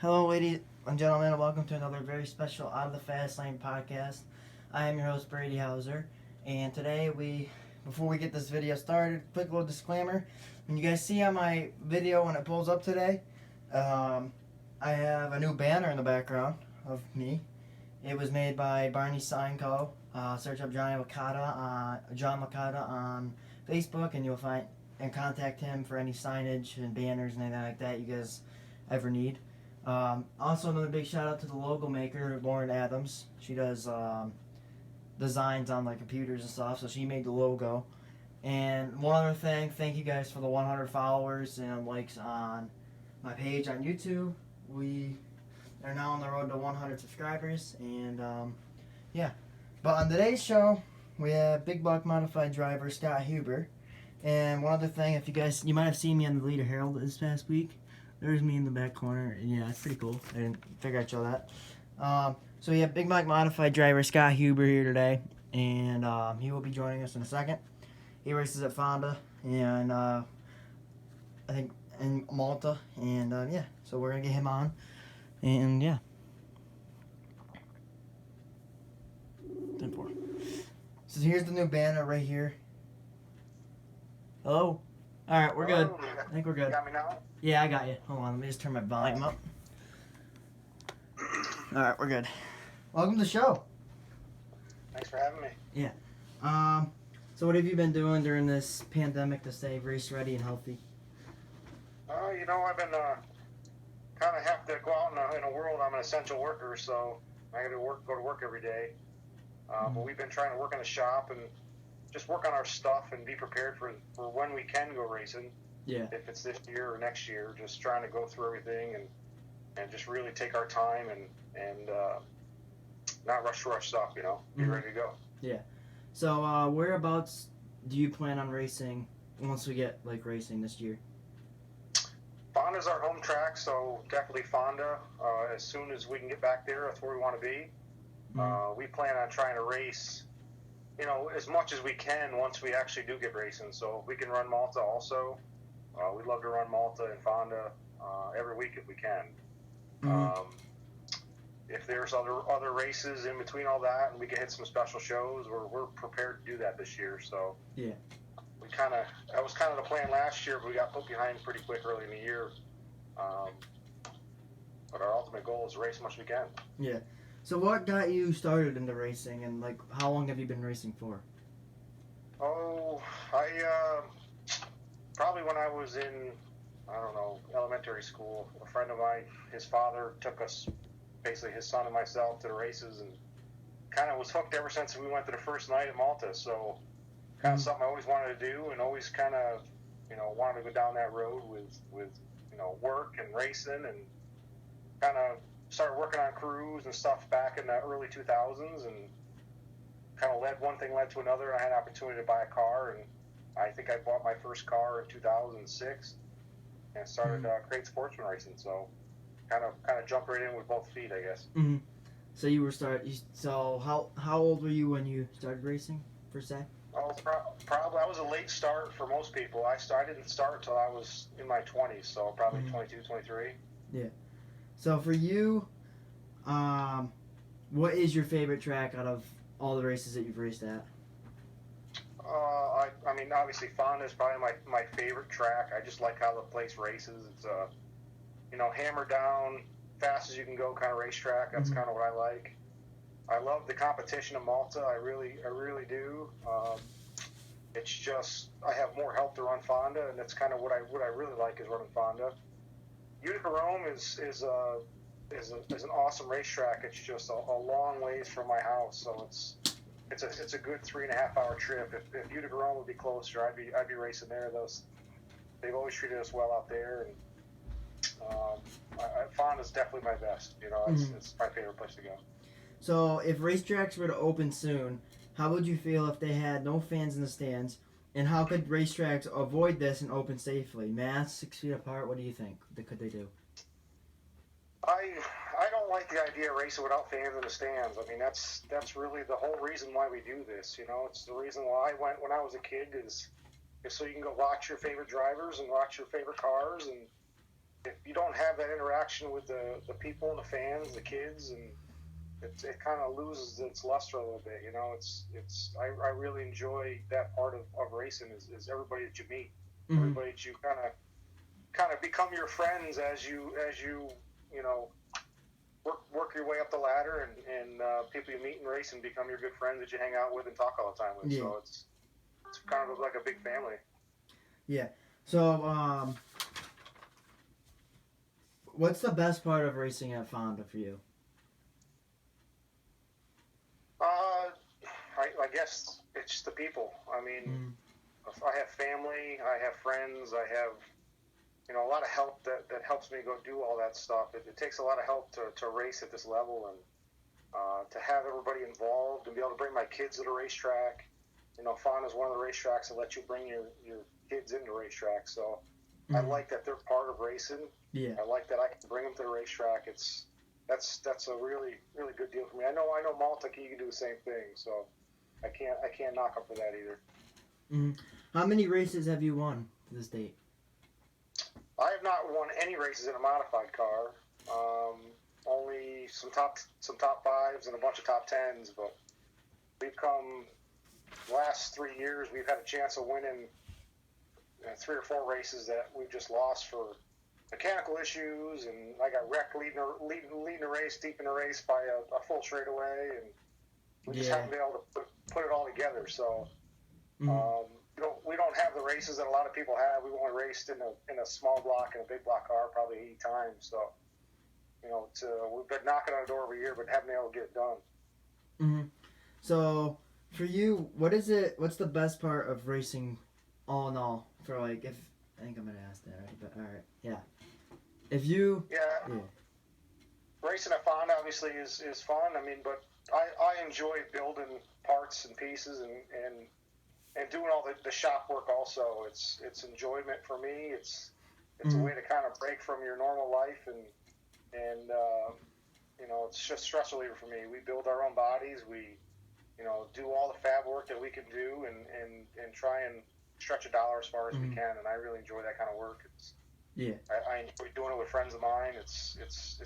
Hello, ladies and gentlemen, and welcome to another very special Out of the Fast Lane podcast. I am your host, Brady Hauser, and today before we get this video started, quick little disclaimer. When you guys see on my video when it pulls up today, I have a new banner in the background of me. It was made by Barney Sign Co. Search up John Licata on Facebook, and you'll find and contact him for any signage and banners and anything like that you guys ever need. Also, another big shout out to the logo maker, Lauren Adams. She does designs on like computers and stuff, so she made the logo. And one other thing, thank you guys for the 100 followers and likes on my page on YouTube. We are now on the road to 100 subscribers, and yeah. But on today's show, we have Big Buck Modified driver Scott Huber. And one other thing, you might have seen me on the Leader Herald this past week. There's me in the back corner, and yeah, it's pretty cool. I didn't figure I'd show that. So we have Big Mike Modified driver Scott Huber here today, and he will be joining us in a second. He races at Fonda, and I think in Malta, and yeah, so we're gonna get him on, and yeah. 10-4. So here's the new banner right here. Hello. All right, we're good. I think we're good. You got me now? Yeah, I got you. Hold on, let me just turn my volume up. All right, we're good. Welcome to the show. Thanks for having me. Yeah. So what have you been doing during this pandemic to stay race ready and healthy? I've been kind of have to go out in a world. I'm an essential worker, so I got to go to work every day. But we've been trying to work in the shop and just work on our stuff and be prepared for when we can go racing. Yeah. If it's this year or next year, just trying to go through everything and just really take our time and not rush through our stuff, be ready to go. Yeah. So whereabouts do you plan on racing once we get racing this year? Fonda's our home track, so definitely Fonda. As soon as we can get back there, that's where we want to be. We plan on trying to race, as much as we can once we actually do get racing. So if we can run Malta also, we'd love to run Malta and Fonda every week if we can. If there's other races in between all that and we can hit some special shows, we're prepared to do that this year. So yeah, that was kind of the plan last year, but we got put behind pretty quick early in the year. But our ultimate goal is to race as much as we can. Yeah. So what got you started in the racing, and how long have you been racing for? Oh, I probably when I was in, elementary school. A friend of mine, his father took us, basically his son and myself, to the races, and kind of was hooked ever since we went to the first night at Malta. So kind of something I always wanted to do, and always kind of, wanted to go down that road with work and racing, and kind of started working on crews and stuff back in the early 2000s, and kind of one thing led to another. I had an opportunity to buy a car, and I think I bought my first car in 2006 and started Crate Sportsman racing. So kind of jumped right in with both feet, I guess. Mm-hmm. So how old were you when you started racing per se? Oh, probably I was a late start for most people. I didn't start until I was in my 20s, so probably 22, 23. Yeah. So for you, what is your favorite track out of all the races that you've raced at? I mean, obviously Fonda is probably my favorite track. I just like how the place races. It's hammer down, fast as you can go kind of racetrack. That's kind of what I like. I love the competition of Malta. I really do. It's just I have more help to run Fonda, and that's kind of what I really like is running Fonda. Utica Rome is an awesome racetrack. It's just a long ways from my house, so it's a good 3.5 hour trip. If Utica Rome would be closer, I'd be racing there. They've always treated us well out there, and Fonda's definitely my best. It's my favorite place to go. So if racetracks were to open soon, how would you feel if they had no fans in the stands? And how could racetracks avoid this and open safely? Masks 6 feet apart. What do you think? Could they do? I don't like the idea of racing without fans in the stands. I mean, that's really the whole reason why we do this. It's the reason why I went when I was a kid is so you can go watch your favorite drivers and watch your favorite cars, and if you don't have that interaction with the people and the fans, the kids, and it kind of loses its luster a little bit. You know, I really enjoy that part of racing is everybody that you meet, everybody that you kind of become your friends as you you know work your way up the ladder, and people you meet in racing become your good friends that you hang out with and talk all the time with. Yeah. So it's kind of like a big family. Yeah. So, what's the best part of racing at Fonda for you? I guess it's the people. I mean, I have family, I have friends, I have a lot of help that helps me go do all that stuff. It takes a lot of help to race at this level, and to have everybody involved and be able to bring my kids to the racetrack. Fonda's one of the racetracks that lets you bring your kids into racetrack. So I like that they're part of racing. Yeah. I like that I can bring them to the racetrack. That's a really, really good deal for me. I know Malta, you can do the same thing. So I can't knock them for that either. How many races have you won to this date? I have not won any races in a modified car. Only some top fives and a bunch of top tens. But we've come last 3 years. We've had a chance of winning 3 or 4 races that we've just lost for mechanical issues, and I got wrecked leading a race deep in the race by a full straightaway, and we just haven't been able to put it all together. So we don't have the races that a lot of people have. We've only raced in a small block and a big block car probably 80 times. So we've been knocking on the door every year, but haven't been able to get it done. So for you, what's the best part of racing, all in all? For I think I'm gonna ask that, right? But all right, yeah. If you racing at Fonda obviously is fun. I mean, but I enjoy building parts and pieces and doing all the shop work also. It's enjoyment for me. It's a way to kind of break from your normal life, and it's just stress reliever for me. We build our own bodies. We do all the fab work that we can do, and try and stretch a dollar as far as we can. And I really enjoy that kind of work. I enjoy doing it with friends of mine. It's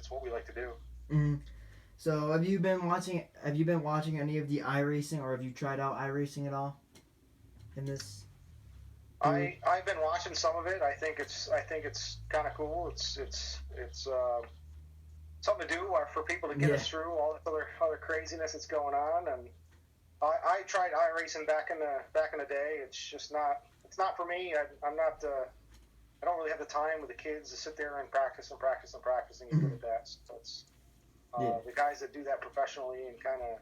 what we like to do. So have you been watching any of the iRacing, or have you tried out iRacing at all in this? I've been watching some of it. I think it's kind of cool. It's something to do for people to get us through all this other craziness that's going on. And I tried iRacing back in the day. It's just not for me. I'm not. I don't really have the time with the kids to sit there and practice and get good at that. So it's the guys that do that professionally and kind of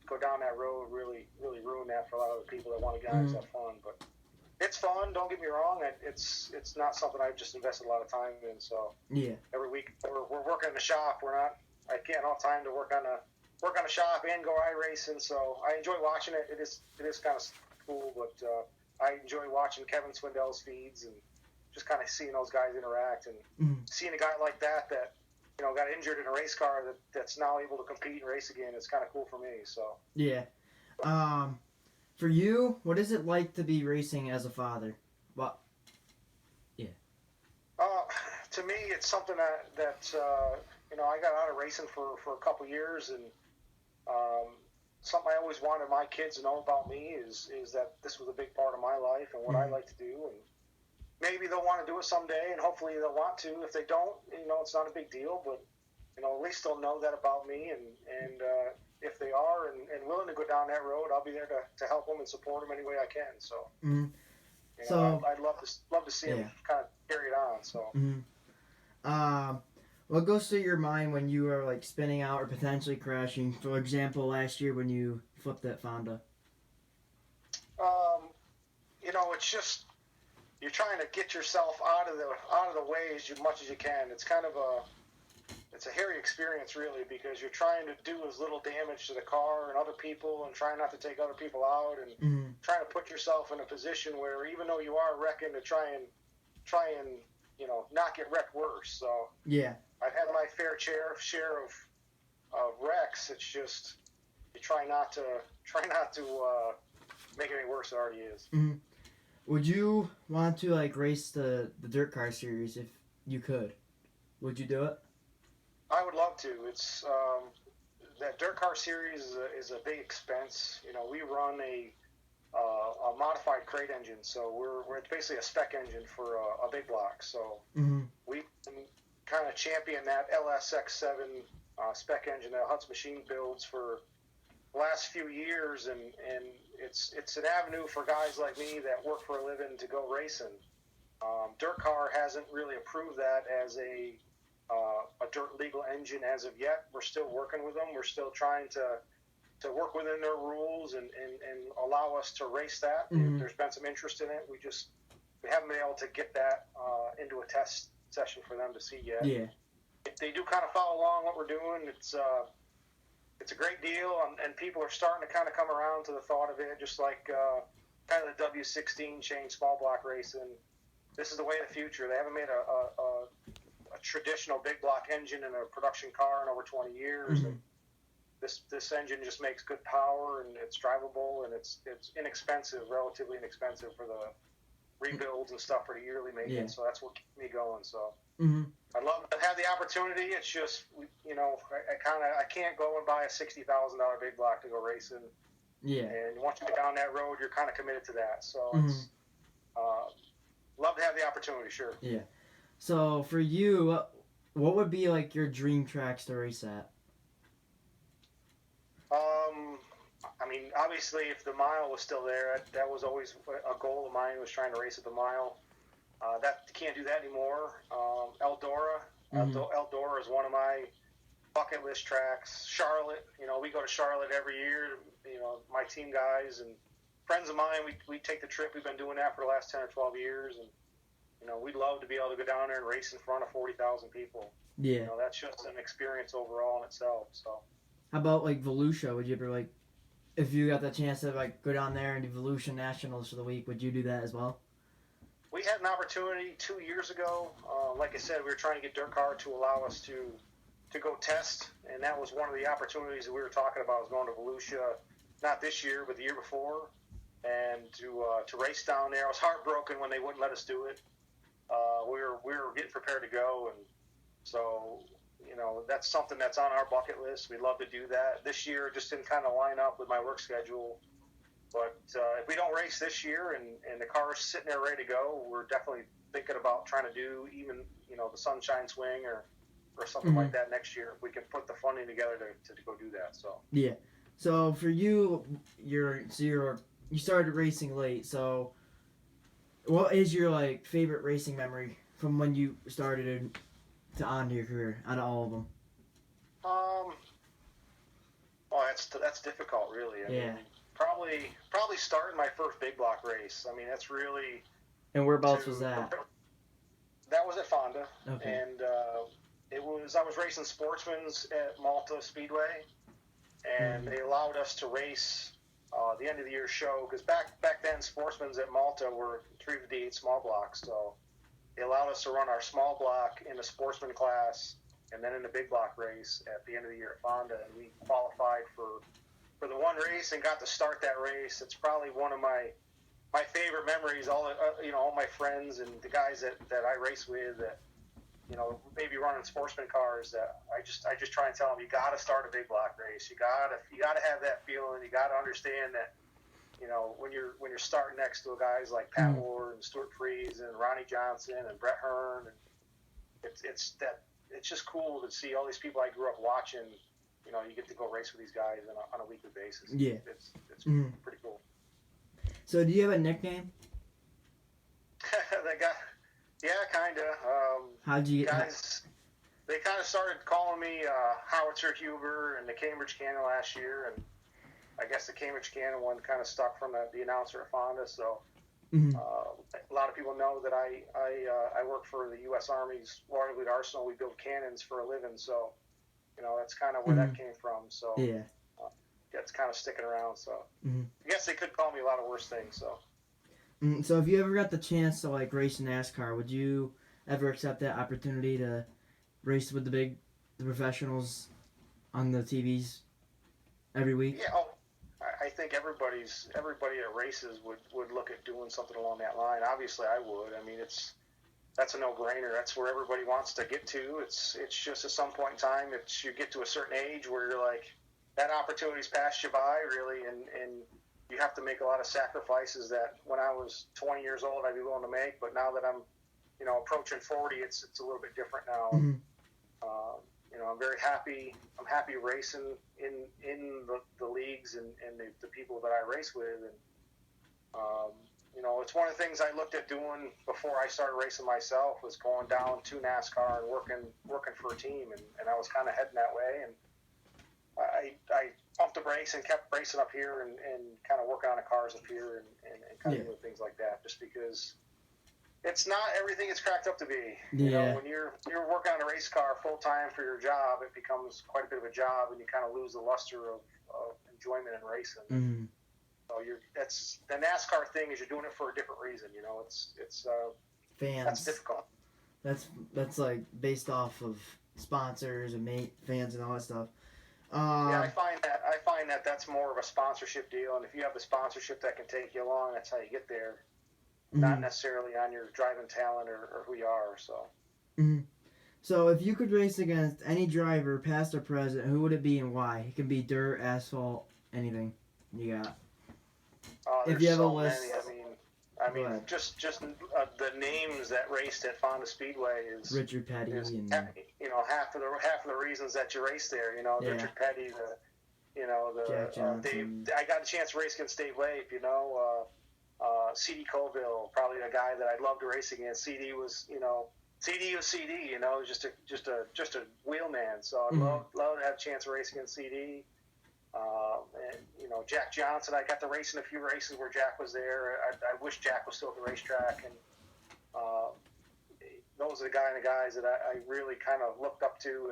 go down that road really ruin that for a lot of other people that want to guys have fun. But it's fun. Don't get me wrong. It's not something I've just invested a lot of time in. So every week we're working in the shop. I can't have time to work on the shop and go iRacing. So I enjoy watching it. It is kind of cool, but I enjoy watching Kevin Swindell's feeds and just kind of seeing those guys interact, and seeing a guy like that got injured in a race car that's now able to compete and race again. It's kind of cool for me. So for you, what is it like to be racing as a father? Well, to me, it's something that I got out of racing for a couple years, and something I always wanted my kids to know about me is that this was a big part of my life and what I like to do. And maybe they'll want to do it someday, and hopefully they'll want to. If they don't, it's not a big deal, but at least they'll know that about me. And if they are and willing to go down that road, I'll be there to help them and support them any way I can. So, I'd love to see them kind of carry it on. So, what goes through your mind when you are like spinning out or potentially crashing? For example, last year when you flipped that Fonda. It's just you're trying to get yourself out of the way as much as you can. It's kind of a hairy experience, really, because you're trying to do as little damage to the car and other people, and trying not to take other people out, and trying to put yourself in a position where, even though you are wrecking, to try and not get wrecked worse. So I've had my fair share of wrecks. It's just you try not to make it any worse than it already is. Would you want to race the dirt car series if you could? Would you do it? I would love to. It's that dirt car series is a big expense. You know, we run a modified crate engine, so we're it's basically a spec engine for a big block. So we kind of champion that LSX7 spec engine that Hudson Machine builds for the last few years, and it's an avenue for guys like me that work for a living to go racing. Dirt car hasn't really approved that as a dirt legal engine as of yet. We're still working with them. We're still trying to work within their rules and allow us to race that. There's been some interest in it. We haven't been able to get that into a test session for them to see yet. Yeah. They do kind of follow along what we're doing. It's a great deal, and people are starting to kind of come around to the thought of it, just like kind of the W16 chain small block racing. This is the way of the future. They haven't made a traditional big block engine in a production car in over 20 years. And this engine just makes good power, and it's drivable, and it's inexpensive, relatively inexpensive for the rebuilds and stuff for the yearly maintenance. So that's what keeps me going. So I'd love to have the opportunity. It's just, you know, I can't go and buy a $60,000 big block to go racing. Yeah. And once you get down that road, you're kind of committed to that. So it's love to have the opportunity, sure. Yeah. So for you, what would be like your dream tracks to race at? I mean, obviously, if the mile was still there, that was always a goal of mine, was trying to race at the mile. That can't do that anymore. Eldora is one of my bucket list tracks. Charlotte, you know, we go to Charlotte every year. You know, my team guys and friends of mine, we take the trip. We've been doing that for the last 10 or 12 years, and you know, we'd love to be able to go down there and race in front of 40,000 people. Yeah. You know, that's just an experience overall in itself. So. How about like Volusia? Would you ever like, if you got the chance to like go down there and do Volusia Nationals for the week, would you do that as well? We had an opportunity 2 years ago. Like I said, we were trying to get dirt car to allow us to go test, and that was one of the opportunities that we were talking about, was going to Volusia, not this year, but the year before, and to race down there. I was heartbroken when they wouldn't let us do it. We were getting prepared to go, and so, you know, that's something that's on our bucket list. We'd love to do that. This year just didn't kind of line up with my work schedule. But if we don't race this year and the car is sitting there ready to go, we're definitely thinking about trying to do even, you know, the Sunshine Swing or something like that next year, if we can put the funding together to go do that. So yeah. So for you, you started racing late. So what is your like favorite racing memory from when you started to on to your career out of all of them? Well, that's difficult, really. I mean, probably starting my first big block race. I mean, that's really. And whereabouts was that? That was at Fonda, okay. And I was racing Sportsman's at Malta Speedway, and they allowed us to race the end of the year show, because back then Sportsman's at Malta were 358 small blocks, so they allowed us to run our small block in the Sportsman class and then in the big block race at the end of the year at Fonda, and we qualified for the one race and got to start that race. It's probably one of my favorite memories. All my friends and the guys that I race with, that, you know, maybe running sportsman cars, that I just try and tell them, you got to start a big block race. You got to have that feeling. You got to understand that, you know, when you're starting next to guys like Pat Ward and Stuart Freeze and Ronnie Johnson and Brett Hearn, and it's just cool to see all these people I grew up watching. You know, you get to go race with these guys on a weekly basis. Yeah, it's pretty cool. So, do you have a nickname? Yeah, kind of. How'd you get guys? They kind of started calling me Howitzer Huber in the Cambridge Cannon last year, and I guess the Cambridge Cannon one kind of stuck from the announcer at Fonda. So a lot of people know that I work for the U.S. Army's Royal Fleet Arsenal. We build cannons for a living, so you know that's kind of where that came from. So yeah. That's kind of sticking around. So I guess they could call me a lot of worse things. So. So if you ever got the chance to like race NASCAR, would you ever accept that opportunity to race with the professionals on the TVs every week? Yeah, I think everybody that races would look at doing something along that line. Obviously, I would. I mean, it's that's a no-brainer. That's where everybody wants to get to. It's just at some point in time, you get to a certain age where you're like, that opportunity's passed you by, really, and you have to make a lot of sacrifices that when I was 20 years old I'd be willing to make, but now that I'm, approaching 40, it's a little bit different now. Mm-hmm. I'm very happy. I'm happy racing in the leagues and the people that I race with, and it's one of the things I looked at doing before I started racing myself was going down to NASCAR and working for a team, and I was kind of heading that way, and I pumped the brakes and kept racing up here and kind of working on the cars up here and kind of doing things like that, just because it's not everything it's cracked up to be. When you're working on a race car full time for your job, it becomes quite a bit of a job, and you kind of lose the luster of enjoyment in racing. Mm-hmm. So that's the NASCAR thing is you're doing it for a different reason. It's fans. That's difficult. That's like based off of sponsors and fans and all that stuff. I find that that's more of a sponsorship deal, and if you have the sponsorship that can take you along, that's how you get there. Mm-hmm. Not necessarily on your driving talent or who you are. So. Mm-hmm. So if you could race against any driver, past or present, who would it be and why? It can be dirt, asphalt, anything you got. If you have a list, I mean, just the names that raced at Fonda Speedway is Richard Petty, and half of the reasons that you race there. Richard Petty, Jack Johnson. I got a chance to race against Dave Lape. CD Colville, probably a guy that I'd love to race against. CD was CD. Just a wheelman. So I'd love to have a chance to race against CD. And Jack Johnson, I got to race in a few races where Jack was there. I wish Jack was still at the racetrack, and those are the guys that I really kind of looked up to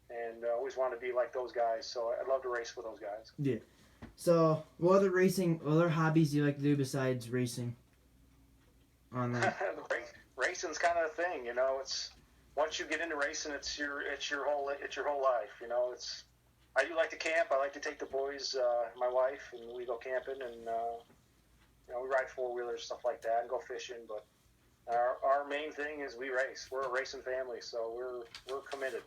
and always wanted to be like those guys. So I'd love to race with those guys. Yeah. So what other hobbies do you like to do besides racing? On that. Racing's kind of a thing, It's once you get into racing, it's your whole life, It's I do like to camp. I like to take the boys, my wife, and we go camping, and we ride 4-wheelers, stuff like that, and go fishing. But our main thing is we race. We're a racing family, so we're committed.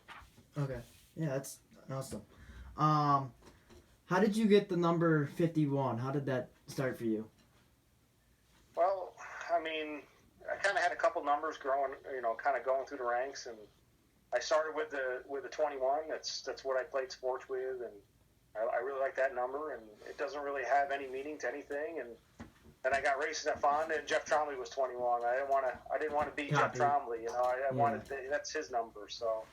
Okay, yeah, that's awesome. How did you get the number 51? How did that start for you? Well, I mean, I kind of had a couple numbers growing, kind of going through the ranks, and I started with the 21. That's what I played sports with, and I really like that number. And it doesn't really have any meaning to anything. And then I got racing at Fonda, and Jeff Trombley was 21. I didn't want to beat Jeff Trombley. I wanted that's his number. So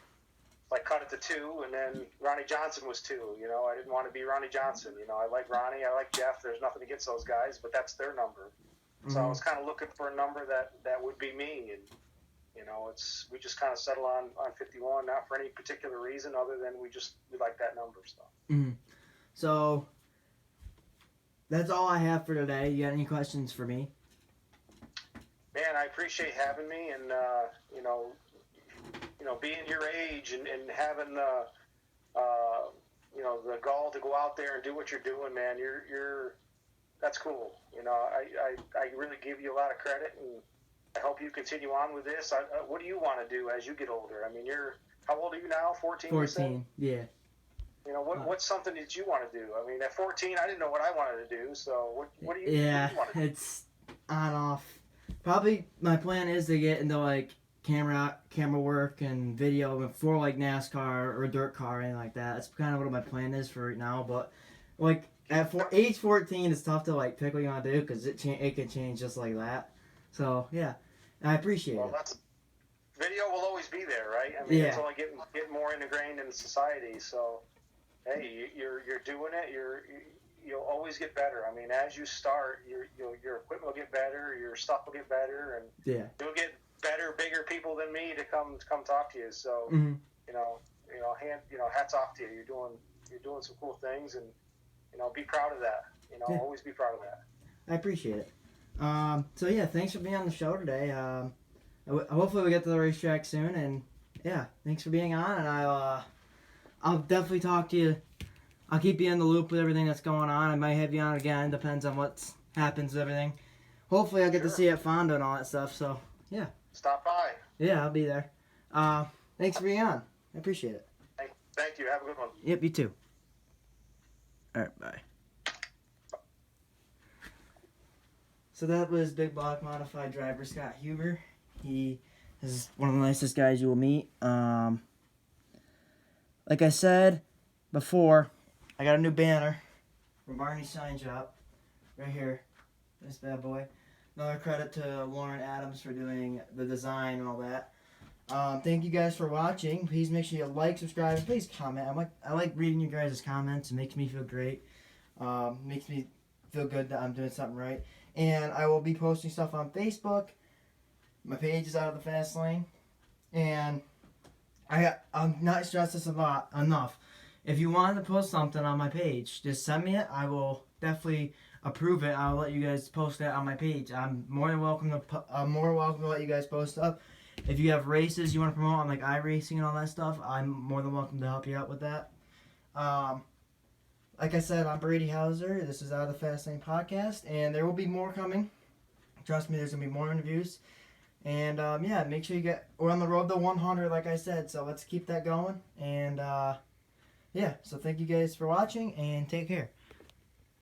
I cut it to 2, and then Ronnie Johnson was 2. I didn't want to be Ronnie Johnson. I like Ronnie. I like Jeff. There's nothing against those guys, but that's their number. So I was kind of looking for a number that would be me, and we just kind of settle on 51, not for any particular reason other than we like that number. So. Mm-hmm. So that's all I have for today. You got any questions for me? Man, I appreciate having me, and being your age and having the gall to go out there and do what you're doing, man. That's cool. I really give you a lot of credit, and I hope you continue on with this. What do you want to do as you get older? I mean, how old are you now? 14? 14, yeah. What's something that you want to do? I mean, at 14, I didn't know what I wanted to do. So what do you? Yeah, what do you want to do? It's on off. Probably my plan is to get into like camera work and video for like NASCAR or dirt car or anything like that. That's kind of what my plan is for right now. But like at age 14, it's tough to like pick what you want to do because it can change just like that. So yeah, I appreciate it. Video will always be there, right? I mean, it's only getting more ingrained in society. So, hey, you're doing it. You'll always get better. I mean, as you start, your equipment will get better, your stuff will get better, and you'll get better, bigger people than me to come talk to you. So, hats off to you. You're doing some cool things, and be proud of that. Always be proud of that. I appreciate it. So yeah, thanks for being on the show today. Hopefully we get to the racetrack soon, and yeah, thanks for being on, and I'll definitely talk to you. I'll keep you in the loop with everything that's going on. I might have you on again, depends on what happens with everything. Hopefully I'll get to see you at Fonda and all that stuff, so yeah. stop by. Yeah, I'll be there. Thanks for being on. I appreciate it. Thank you. Have a good one. Yep, you too. All right, bye. So that was Big Block Modified driver Scott Huber. He is one of the nicest guys you will meet. Like I said before, I got a new banner from Barney's Sign Shop right here. This bad boy. Another credit to Lauren Adams for doing the design and all that. Thank you guys for watching. Please make sure you like, subscribe, and please comment. I like reading you guys' comments. It makes me feel great. Makes me feel good that I'm doing something right. And I will be posting stuff on Facebook. My page is Out of the Fast Lane. And I'm not stressed this enough. If you want to post something on my page, just send me it. I will definitely approve it. I'll let you guys post that on my page. I'm more than welcome to let you guys post stuff. If you have races you want to promote on like iRacing and all that stuff, I'm more than welcome to help you out with that. Like I said, I'm Brady Hauser. This is Out of the Fast Lane podcast, and there will be more coming. Trust me, there's gonna be more interviews. And yeah, make sure we're on the road to 100, like I said. So let's keep that going. And yeah, so thank you guys for watching, and take care.